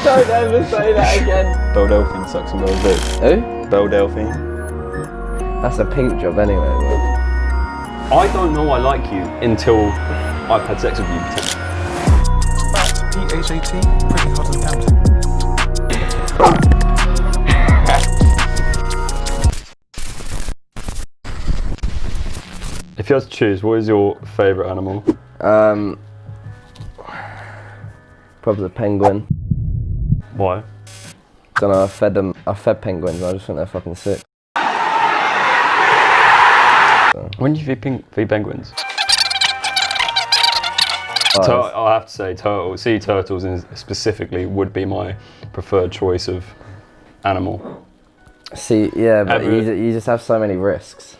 Don't ever say that again. Belle Delphine sucks some girls' dick. Who? Belle Delphine. That's a pink job anyway. I don't know I like you until I've had sex with you. Phat, P-H-A-T, pretty hot and tempting. If you had to choose, what is your favourite animal? Probably the penguin. Why? Don't know, I fed penguins and I just think they're fucking sick. When do you feed penguins? I have to say, sea turtles specifically would be my preferred choice of animal. See, yeah, but you just have so many risks.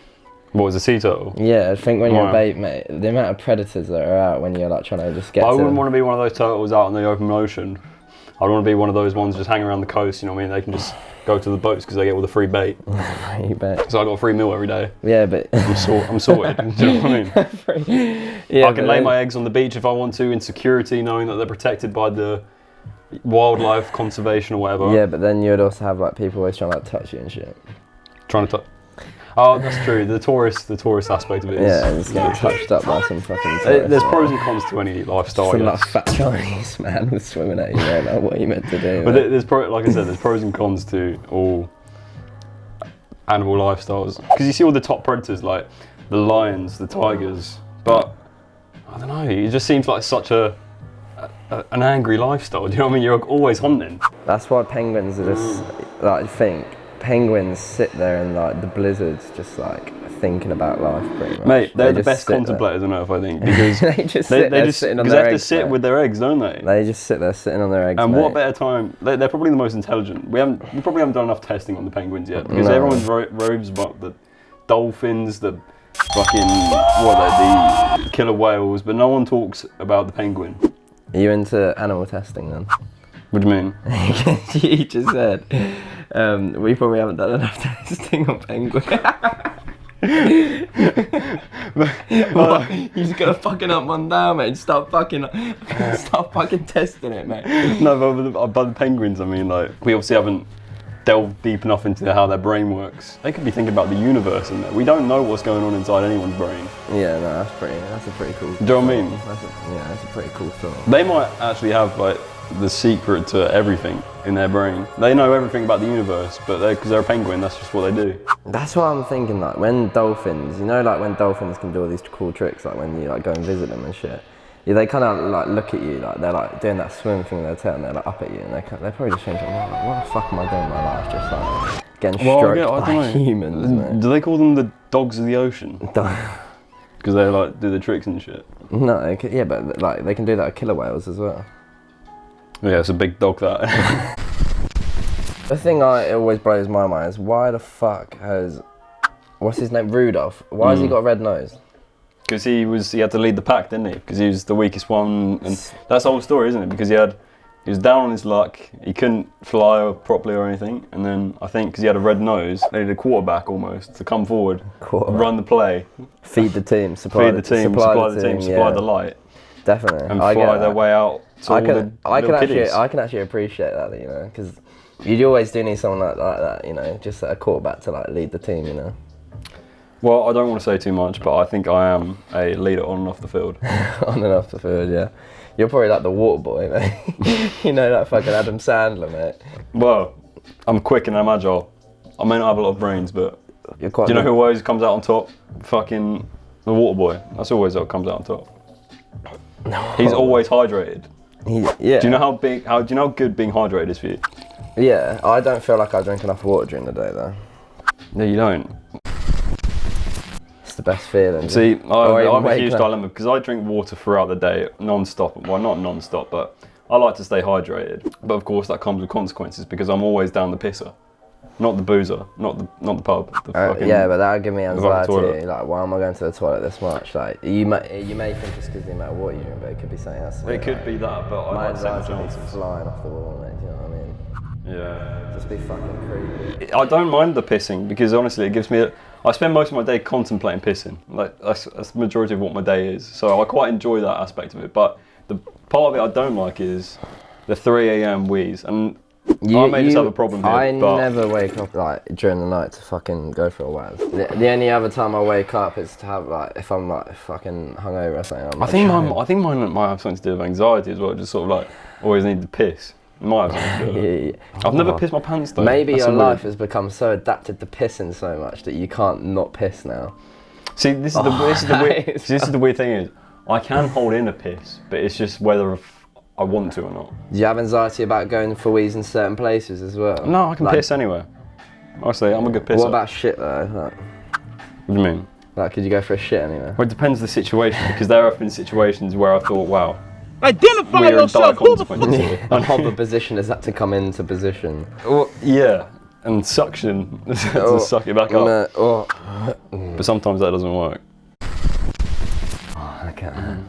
What was a sea turtle? Yeah, I think when you're a bait, mate, the amount of predators that are out when you're like trying to just get. I wouldn't want to be one of those turtles out in the open ocean. I'd want to be one of those ones just hanging around the coast. You know what I mean? They can just go to the boats because they get all the free bait. You bet. So I got a free meal every day. Yeah, but I'm sorted. Do you know what I mean? Yeah, I can lay my eggs on the beach if I want to in security, knowing that they're protected by the wildlife conservation or whatever. Yeah, but then you'd also have like people always trying to like touch you and shit. Trying to touch. Oh, that's true. The tourist aspect of it is. Yeah, and it's getting touched up by some fucking. There's pros and cons to any lifestyle. Some like fat Chinese man was swimming at you. You don't know what you meant to do. But like I said, there's pros and cons to all animal lifestyles. Because you see all the top predators like the lions, the tigers. But I don't know. It just seems like such an angry lifestyle. Do you know what I mean? You're always hunting. That's why penguins are just like penguins sit there in like the blizzards just like thinking about life pretty much. Mate, they're the best contemplators on earth, I think, because they just sitting on they their have to eggs, sit mate. with their eggs, don't they? They just sit there sitting on their eggs. And mate. what better time? They're probably the most intelligent. We probably haven't done enough testing on the penguins yet, because everyone roves about the dolphins, the fucking the killer whales, but no one talks about the penguin. Are you into animal testing then? What do you mean? You just said we probably haven't done enough testing on penguins. Well, you just gotta fucking up one down, mate. Start fucking testing it, mate. No, but by the penguins, I mean like we obviously haven't delved deep enough into how their brain works. They could be thinking about the universe in there. We don't know what's going on inside anyone's brain. Yeah, no, that's a pretty cool. Do you know what I mean? That's a pretty cool thought. They might actually have like the secret to everything in their brain. They know everything about the universe, but because they're a penguin, that's just what they do. That's what I'm thinking. Like when dolphins, you know, like when dolphins can do all these cool tricks, like when you like go and visit them and shit. Yeah, they kind of like look at you, like they're like doing that swim thing in their tail, and they're like up at you, and they're probably just thinking, what the fuck am I doing in my life? Just like getting stroked by humans. Man. Do they call them the dogs of the ocean? Because they like do the tricks and shit. No, yeah, but like they can do that with killer whales as well. Yeah, it's a big dog that. The thing it always blows my mind is why the fuck what's his name, Rudolph? Why has he got a red nose? Because he had to lead the pack, didn't he? Because he was the weakest one, and that's the whole story, isn't it? Because he was down on his luck, he couldn't fly properly or anything, and then I think because he had a red nose, they needed a quarterback almost to come forward, run the play, feed the team, supply the team, supply the light, definitely, and fly their way out. I can actually appreciate that, you know, because you always do need someone like that, you know, just a quarterback to like lead the team, you know. Well, I don't want to say too much, but I think I am a leader on and off the field. On and off the field, yeah. You're probably like the water boy, mate. You know, that fucking Adam Sandler, mate. Well, I'm quick and I'm agile. I may not have a lot of brains, but you're quite. Do you know who always comes out on top? Fucking the water boy. That's always what comes out on top. No. He's always hydrated. Yeah. Do you know how good being hydrated is for you? Yeah, I don't feel like I drink enough water during the day though. No, you don't. It's the best feeling. See, I'm a huge dilemma because I drink water throughout the day, non-stop. Well, not non-stop, but I like to stay hydrated. But of course, that comes with consequences because I'm always down the pisser. Not the boozer, not the pub. Yeah, but that would give me anxiety. Like, why am I going to the toilet this much? Like, you may think it's because of the amount of water you drink, but it could be something else. It could be that, but I like to take my chances. Flying off the wall, mate. Do you know what I mean? Yeah. Just be fucking creepy. I don't mind the pissing because honestly, it gives me. I spend most of my day contemplating pissing. Like that's the majority of what my day is. So I quite enjoy that aspect of it. But The part of it I don't like is the 3 a.m. wheeze, and I may just have a problem here. I but never wake up like during the night to fucking go for a waz. The only other time I wake up is to have like if I'm like fucking hungover or something. I think mine might have something to do with anxiety as well. Just sort of like always need to piss. It might have something to do with it. I've never pissed my pants though. Maybe your life has become so adapted to pissing so much that you can't not piss now. See, this is the weird thing is, I can hold in a piss, but it's just whether I want to or not. Do you have anxiety about going for wheeze in certain places as well? No, I can piss anywhere. Honestly, I'm a good pisser. What about shit though? Like, what do you mean? Like, could you go for a shit anywhere? Well, it depends the situation, because there have been situations where I thought, wow, identify we're in dire yourself. consequences here. And what position is that to come into position? Well, yeah, and suction to suck it back up. But sometimes that doesn't work. I can't.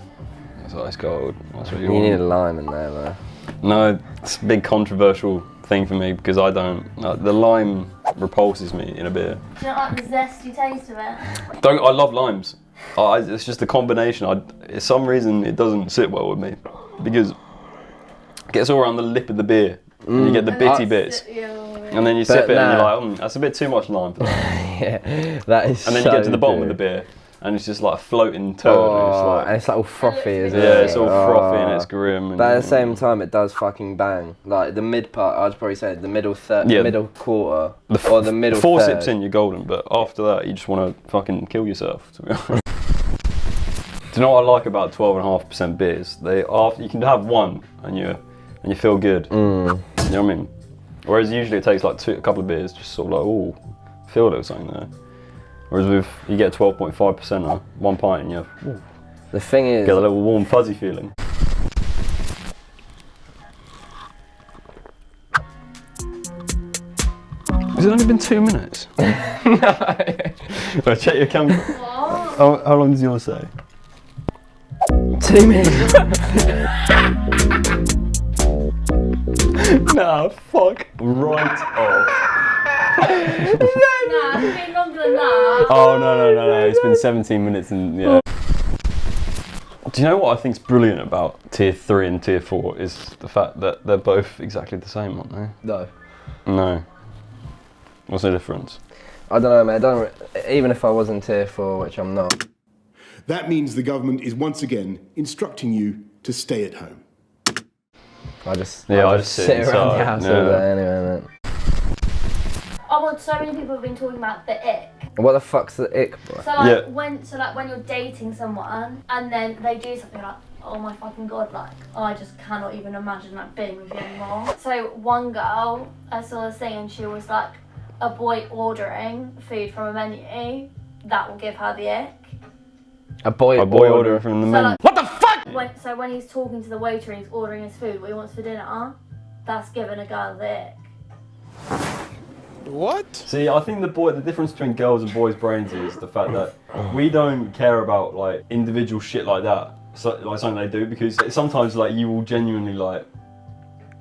It's ice cold. That's what you You need a want. lime in there though. No, it's a big controversial thing for me because I don't. The lime repulses me in a beer. Do you not like the zesty taste of it? I love limes. It's just a combination. For some reason it doesn't sit well with me because it gets all around the lip of the beer and you get the bitty bits. And then you sip it and you're like, that's a bit too much lime for that. Yeah, that is. And then you get to the bottom of the beer and it's just like a floating turd. And it's like all frothy, isn't it? Yeah, it's all frothy and it's grim. And, but at the same time, it does fucking bang. Like the mid part, I'd probably say the middle third, the middle quarter, or the middle 4 third. sips in, you're golden. But after that, you just want to fucking kill yourself. To be honest. Do you know what I like about 12.5% beers? You can have one and you feel good. You know what I mean? Whereas usually it takes like a couple of beers, just sort of like, oh, feel a little something there. Whereas you get 12.5% or 1 pint and you The thing is, get a little warm fuzzy feeling. Has it only been 2 minutes? Right, check your camera. What? How long does yours say? 2 minutes. Nah, fuck right off. Nah, it's been longer than that. Oh no, it's been 17 minutes and yeah. Do you know what I think's brilliant about tier 3 and tier 4 is the fact that they're both exactly the same, aren't they? No. No. What's the difference? I don't know, man. Even if I was in tier 4, which I'm not. That means the government is once again instructing you to stay at home. I just sit sit around the inside, house yeah. all day anyway, man. Oh, well, so many people have been talking about the ick. What the fuck's the ick, bro? So like when you're dating someone and then they do something like, oh my fucking god, like I just cannot even imagine like being with you anymore. So one girl, I saw this thing and she was like, a boy ordering food from a menu, that will give her the ick. A boy ordering from the menu. Like, what the fuck? So when he's talking to the waiter and he's ordering his food, what he wants for dinner, that's giving a girl the ick. What? See, I think the difference between girls and boys' brains is the fact that we don't care about like individual shit like that, so, like something they do, because sometimes like you will genuinely like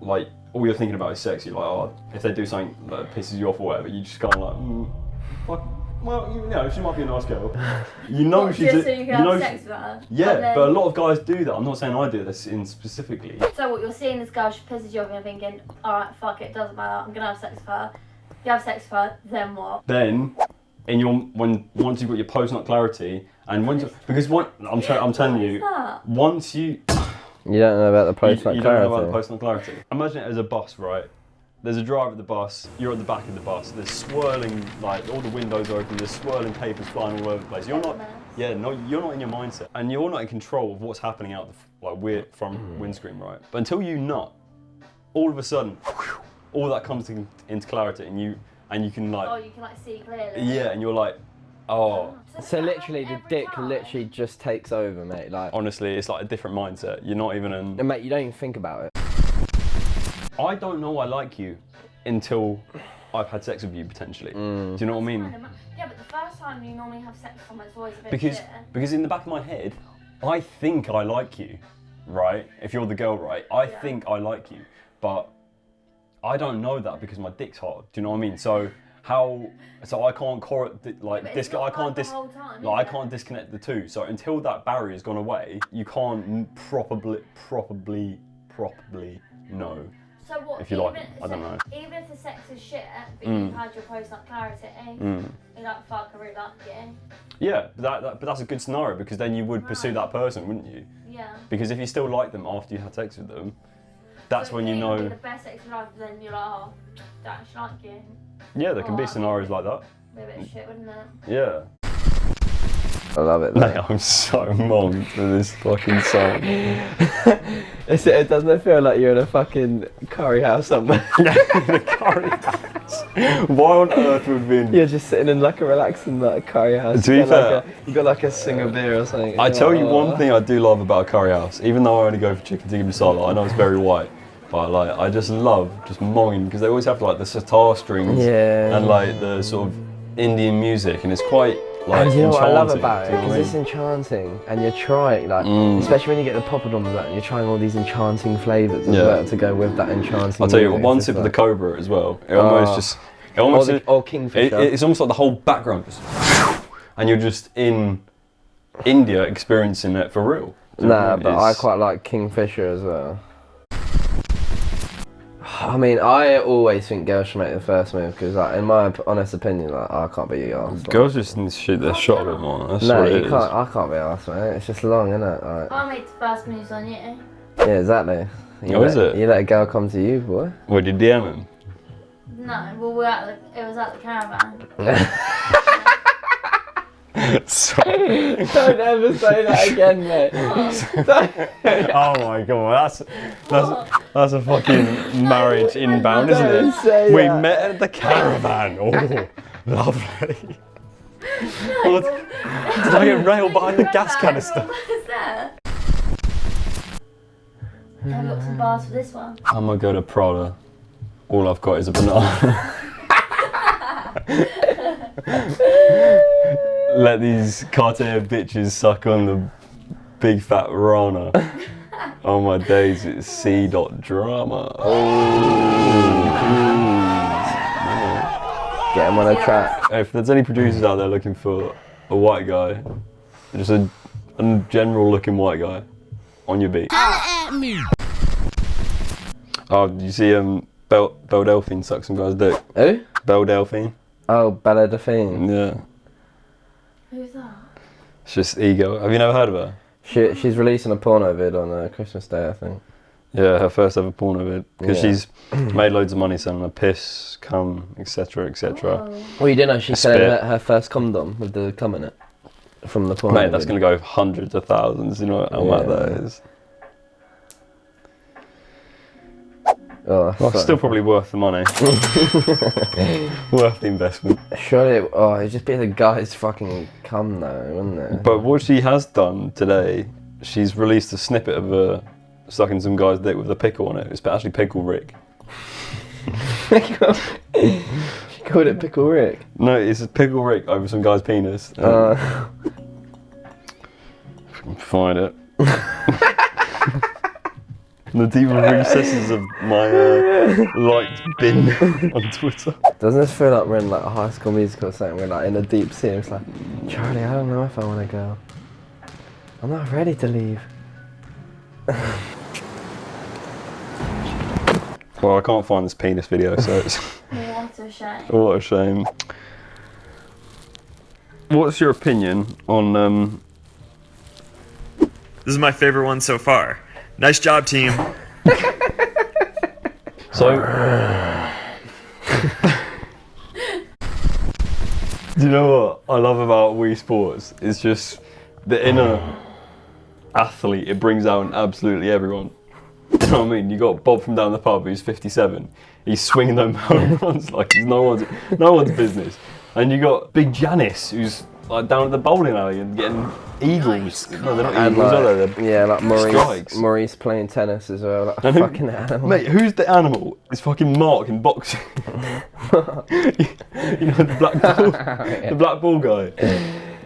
all you're thinking about is sex. You're like, oh, if they do something that pisses you off or whatever, you just kind of like, fuck. Well, you know, she might be a nice girl. You know she's just so you can have sex with her. Yeah, then, but a lot of guys do that. I'm not saying I do this specifically. So what you're seeing this girl, she pisses you off and you're thinking, alright, fuck it, doesn't matter, I'm gonna have sex with her. You have sex with her, then what? Then, once you've got your post-nut clarity, and I'm telling you, once you You don't know about the post-nut clarity. You don't know about the post-nut clarity. Imagine it as a bus, right? There's a driver at the bus, you're at the back of the bus, there's swirling, like all the windows are open, there's swirling papers flying all over the place. You're not in your mindset, and you're not in control of what's happening out the from windscreen, right? But until you nut, all of a sudden, all that comes into clarity, and you can like. Oh, you can like see clearly. Yeah, and you're like, oh. So literally, the dick literally just takes over, mate. Like honestly, it's like a different mindset. You're not even in. And mate, you don't even think about it. I don't know I like you until I've had sex with you potentially. Do you know what I mean? Yeah, but the first time you normally have sex with someone, it's always a bit because in the back of my head, I think I like you, right? If you're the girl, right? I think I like you, but I don't know that because my dick's hard. Do you know what I mean? So So I can't like But this. it's not I can't the whole time, like, I is it? can't disconnect the two. So until that barrier's gone away, you can't properly know. So what? If you like, I don't know. Even if the sex is shit, but you've had your post-nut clarity, you're like, fuck, I really like you. Yeah, but that's a good scenario because then you would pursue that person, wouldn't you? Yeah. Because if you still like them after you had sex with them, that's So when you it know. can be the best sex of your life, but then you're like, oh, I don't actually like you. Yeah, there can be Oh, scenarios like that. Be a bit of shit, wouldn't it? Yeah. I love it. Mate, I'm so monged for this fucking song. It doesn't feel like you're in a fucking curry house somewhere. The curry house. Why on earth would we? You're just sitting in like a relaxing like curry house. To be fair, you got like a single beer or something. I tell you Oh. one thing I do love about a curry house, even though I only go for chicken tikka masala, I know it's very white, but like I just love just monging because they always have like the sitar strings and like the sort of Indian music, and it's quite like And you know what I love enchanting, about it? do you know what I Because it's enchanting, and you're trying, like, especially when you get the poppadoms out, and you're trying all these enchanting flavours as well to go with that enchanting. I'll tell you, music. one It's sip of just the Cobra as well. It almost just, it almost, or Kingfisher. it's almost like the whole background just, and you're just in India experiencing it for real. Do you know what Nah, I mean? but I quite like Kingfisher as well. I mean, I always think girls should make the first move because, like, in my honest opinion, like, I can't be your arse. Girls just need to shoot their shot a bit more. That's No, what it you is. can't. I can't be arsed, mate. It's just long, isn't it? Like, I made the first moves on you. yeah, exactly. Is it? You let a girl come to you, boy. What, did you DM him? No, well, it was at the caravan. Sorry. Don't ever say that again, mate. Oh my god, that's a fucking marriage inbound, isn't Don't it? say We that. met at the caravan. Oh, lovely. What? Did I get railed behind the gas canister? What is that? I've got some bars for this one. I'm gonna go to Prada. All I've got is a banana. Let these Cartier bitches suck on the big fat Rana. Oh my days, it's C. Drama. Get him on a track. If there's any producers out there looking for a white guy, just a general looking white guy, on your beat. Oh, did you see Belle Delphine suck some guy's dick? Who? Belle Delphine? Oh, Belle Delphine. Yeah. Who's that? It's just ego. Have you never heard of her? She's releasing a porno vid on Christmas Day, I think. Yeah, her first ever porno vid. Because Yeah. she's made loads of money selling her piss, cum, etc, etc. Whoa. Well, you didn't know she's Spit. selling her first condom with the cum in it from the porno. Mate, that's vid. going to go hundreds of thousands, you know how much that is. Oh, Well, still probably worth the money. Worth the investment. Surely, it'd just be the guy's fucking cum though, wouldn't it? But what she has done today, she's released a snippet of her sucking some guy's dick with a pickle on it. It's actually Pickle Rick. She called it Pickle Rick. No, it's a Pickle Rick over some guy's penis. If I can find it. In the deeper recesses of my liked bin on Twitter. Doesn't this feel like we're in like a High School Musical or something? We're like in a deep sea. It's like, Charlie, I don't know if I want to go. I'm not ready to leave. Well, I can't find this penis video, so it's What a shame. what a shame. What's your opinion on This is my favorite one so far. Nice job, team. So, do you know what I love about Wii Sports? It's just the inner athlete. It brings out in absolutely everyone. You know what I mean? You got Bob from down the pub who's 57. He's swinging them home runs like it's no one's business. And you got Big Janice who's like down at the bowling alley and getting eagles. No, they're not And eagles, are like, they? yeah, like strikes. Maurice playing tennis as well. Like a And who- fucking animal. Mate, who's the animal? It's fucking Mark in boxing. You know the black ball, the black ball guy.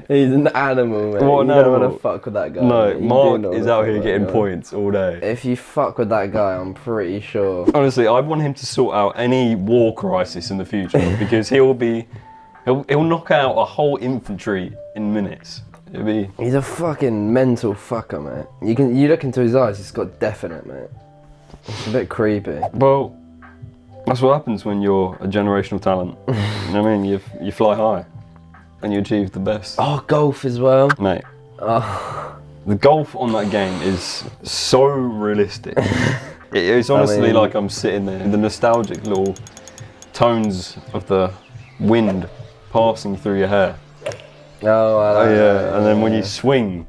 He's an animal, mate. What an you don't animal. want to fuck with that guy. No, mate. You do Mark not is wanna out fuck here with getting that guy. points all day. If you fuck with that guy, I'm pretty sure. Honestly, I want him to sort out any war crisis in the future because he'll knock out a whole infantry in minutes. It'll be. He's a fucking mental fucker, mate. You look into his eyes, he's got death in it, mate. It's a bit creepy. Well, that's what happens when you're a generational talent. You know what I mean? You fly high and you achieve the best. Oh, golf as well. Mate, Oh, the golf on that game is so realistic. It's honestly like I'm sitting there in the nostalgic little tones of the wind passing through your hair. oh, I like that, And then when you swing,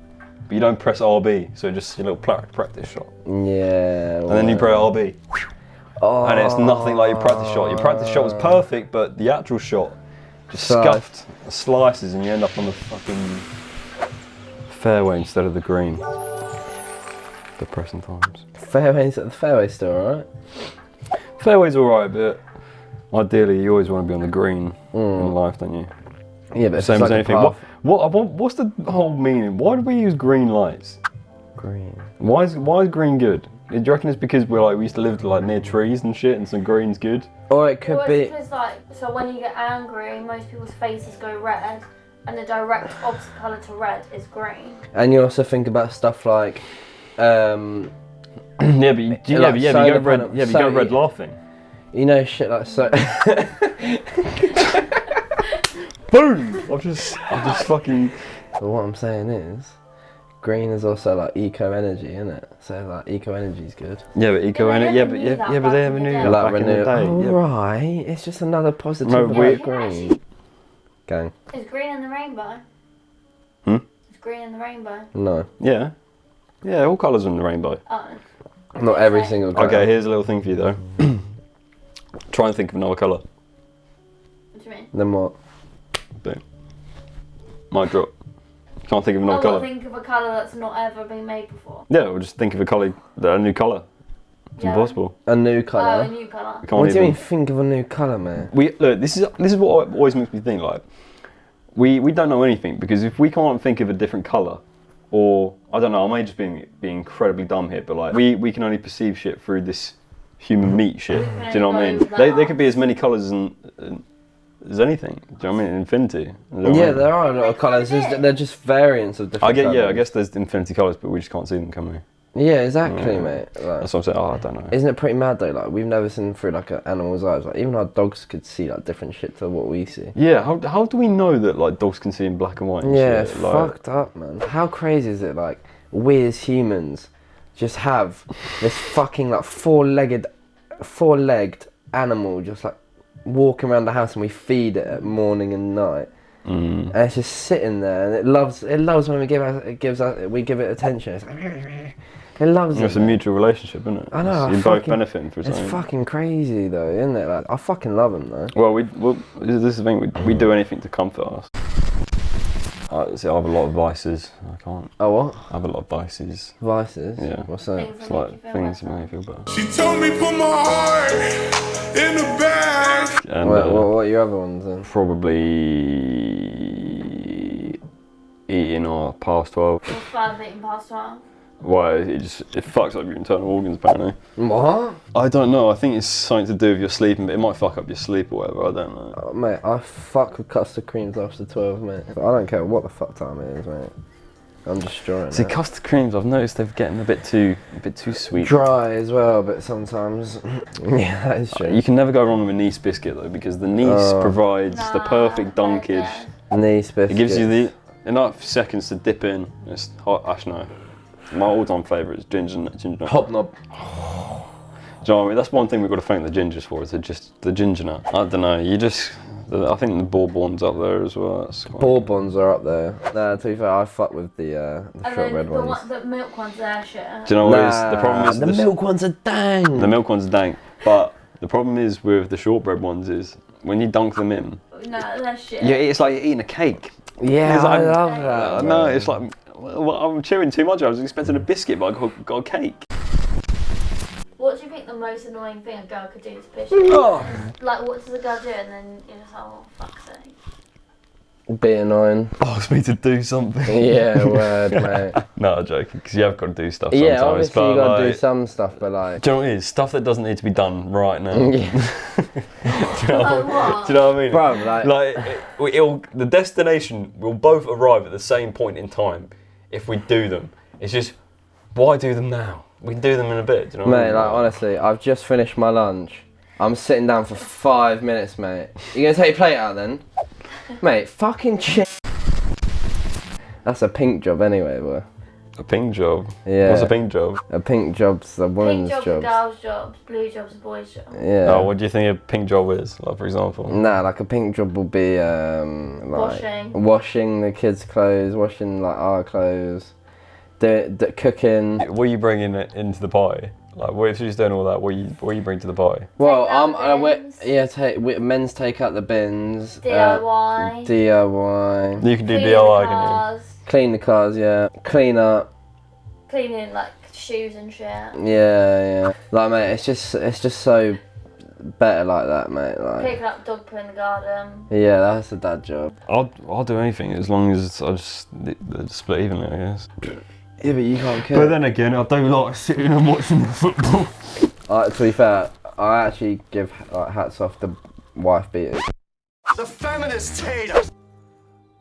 but you don't press RB, so just your little practice shot. Yeah. And then you press RB. Oh, And it's nothing like your practice shot. Your practice shot was perfect, but the actual shot just scuffed, slices, and you end up on the fucking fairway instead of the green. Depressing times. fairway's still alright. Fairway's alright, but ideally you always want to be on the green in life, don't you? Yeah, but Same it's as like a anything. path. What's the whole meaning? Why do we use green lights? Green. Why is green good? Do you reckon it's because we used to live like near trees and shit, and some green's good? Or it could Well, be. it's because, like, so when you get angry, most people's faces go red, and the direct opposite colour to red is green. And you also think about stuff like, Yeah, but you go solar red. panel- Yeah, but you go red laughing. you know, shit like so. Boom! I've just fucking. But what I'm saying is, green is also like eco energy, isn't it? So like eco energy is good. Yeah, but eco They energy. never Yeah, knew that but they back never in the knew day. that Like back in the renew- day. oh, Yeah. right, it's just another positive No, about we- green. Gang. Is green in the rainbow? Hmm? Is green in the rainbow? No, Yeah, yeah, all colours are in the rainbow. Oh. not every single colour. Okay, here's a little thing for you though. Try and think of another colour. What do you mean? Then what? Boom. Mic drop. Can't think of another I've got to colour. think of a colour that's not ever been made before. Yeah, we'll just think of a new colour. It's Yeah. impossible. A new Oh, colour. a new colour. We can't What do you even. mean? Think of a new colour, man. Look. This is what always makes me think. Like, we don't know anything because if we can't think of a different colour, or I don't know, I may just be incredibly dumb here, but like we can only perceive shit through this human meat shit. can Do you know what I only mean? go with They could be as many colours as anything. Do you know what I mean? Infinity. You know what I Yeah, mean? there are a lot of colours. They're just variants of different. colours. I guess there's infinity colours, but we just can't see them, can we? Yeah, exactly, Yeah. mate. Like, That's what I'm saying. Oh, I don't know. isn't it pretty mad though? Like we've never seen through like an animal's eyes. Like even our dogs could see like different shit to what we see. Yeah, how do we know that like dogs can see in black and white? And Yeah, shit? it's Like, fucked up, man. How crazy is it? Like we as humans just have this fucking like four-legged animal just like walking around the house, and we feed it at morning and night, and it's just sitting there, and it loves when we give it attention. It's like, it loves It's it. a mutual relationship, isn't it? I know. You're both benefiting from It's something. fucking crazy though, isn't it? Like I fucking love them though. Well, this is the thing. We do anything to comfort us. See, I have a lot of vices. I can't. Oh what? I have a lot of vices. Vices? Yeah. What's that? Things It's that like make you feel things that better. make me feel better. She told me put my heart in the bag. And What are your other ones then? probably eating or past 12. What's bad of eating past 12? Why it fucks up your internal organs apparently. What? I don't know. I think it's something to do with your sleeping, but it might fuck up your sleep or whatever. I don't know. Oh, mate, I fuck with custard creams after 12, mate. I don't care what the fuck time it is, mate. I'm destroying See, it. custard creams, I've noticed they're getting a bit too sweet. Dry as well, but sometimes. Yeah, that is true. You can never go wrong with a Nice biscuit though, because the Nice provides the perfect Nah, dunkage. Nice biscuits. It gives you the enough seconds to dip in. It's hot. Actually, no. My all-time favourite is ginger nut. Hobnob. Do you know what I mean? That's one thing we've got to thank the gingers for, is just the ginger nut. I don't know. I think the bourbon's up there as well. That's quite- Bourbons are up there. Nah, to be fair, I fuck with the And then short red the, ones. the milk ones, they're shit. Do you know what it is? The problem is the milk ones are dang. The milk ones are dank, but the problem is with the shortbread ones is when you dunk them in, No, they're shit. yeah, it's like you're eating a cake. Yeah, It's I like- love that. No, man. it's like, well, I'm chewing too much. I was expecting a biscuit, but I got a cake. What do you think the most annoying thing a girl could do to piss you? Oh. Like, what does a girl do and then you're just like, oh, fuck's sake. Be annoying. Ask me to do something. Yeah, word, mate. No, I'm joking, because you have got to do stuff sometimes. Yeah, obviously but you gotta like, do some stuff, but like... do you know what it is? Stuff that doesn't need to be done right now. Yeah. Do you know what I mean? Bro, the destination will both arrive at the same point in time if we do them. It's just, why do them now? We can do them in a bit, do you know what I Mate, mean? like, honestly, I've just finished my lunch. I'm sitting down for 5 minutes, mate. You gonna take your plate out then? Mate, fucking shit. That's a pink job anyway, boy. A pink job? Yeah. What's a pink job? A pink job's a Pink woman's jobs job. are girls' jobs, blue jobs are boys' jobs. Yeah. Oh, what do you think a pink job is? Like, for example? Nah, like a pink job will be washing the kids' clothes, washing like our clothes, cooking. What are you bringing into the pie? Like, what if she's doing all that? What you bring to the pie? Well, Take out the bins. men's take out the bins. DIY. DIY. You can do Clean DIY, the can cars, Clean the cars, yeah. Clean up. cleaning like shoes and shit. Yeah. Like, mate, it's just so better like that, mate. Like, Picking up dog poo in the garden. yeah, that's a dad job. I'll do anything as long as I just split evenly, I guess. Yeah, but you can't cook. But then again, I don't like sitting and watching the football. To be fair, I actually give hats off to wife beaters. The feminists hate us.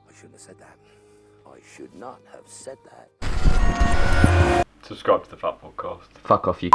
I shouldn't have said that. I should not have said that. Subscribe to the Phat podcast. Fuck off, you